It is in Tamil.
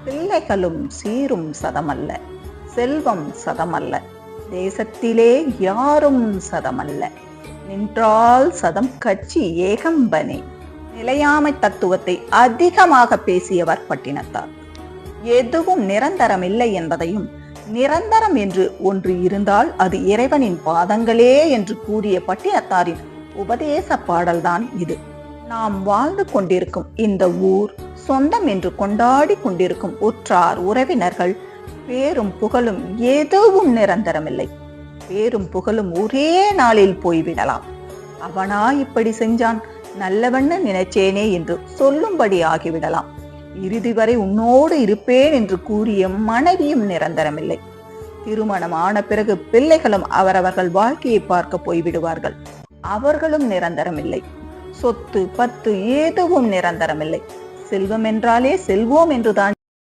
பிள்ளைகளும் சீரும் சதமல்ல, செல்வம் சதமல்ல, தேசத்திலே யாரும் சதமல்ல, நின்றால் சதம் கட்சி ஏகம்பனே. நிலையாமை தத்துவத்தை அதிகமாக பேசியவர் பட்டினத்தார். எதுவும் நிரந்தரமில்லை என்பதையும், நிரந்தரம் என்று ஒன்று இருந்தால் அது இறைவனின் பாதங்களே என்று கூறிய பட்டினத்தாரின் உபதேச பாடல்தான் இது. நாம் வாழ்ந்து கொண்டிருக்கும் இந்த ஊர், சொந்தம் என்று கொண்டாடி கொண்டிருக்கும் உற்றார் உறவினர்கள், பேரும் புகழும் எதுவும் நிரந்தரமில்லை. பேரும் புகழும் ஒரே நாளில் போய்விடலாம். அவனா இப்படி செஞ்சான், நல்லவண்ண நினைச்சேனே என்று சொல்லும்படி ஆகிவிடலாம். இறுதி வரை உன்னோடு இருப்பேன் என்று கூறிய மனைவியும் நிரந்தரமில்லை. திருமணம் ஆன பிறகு பிள்ளைகளும் அவரவர்கள் வாழ்க்கையை பார்க்க போய்விடுவார்கள். அவர்களும் நிரந்தரமில்லை. சொத்து பத்து எதுவும் நிரந்தரமில்லை. செல்வம் என்றாலே செல்வோம் என்றுதான்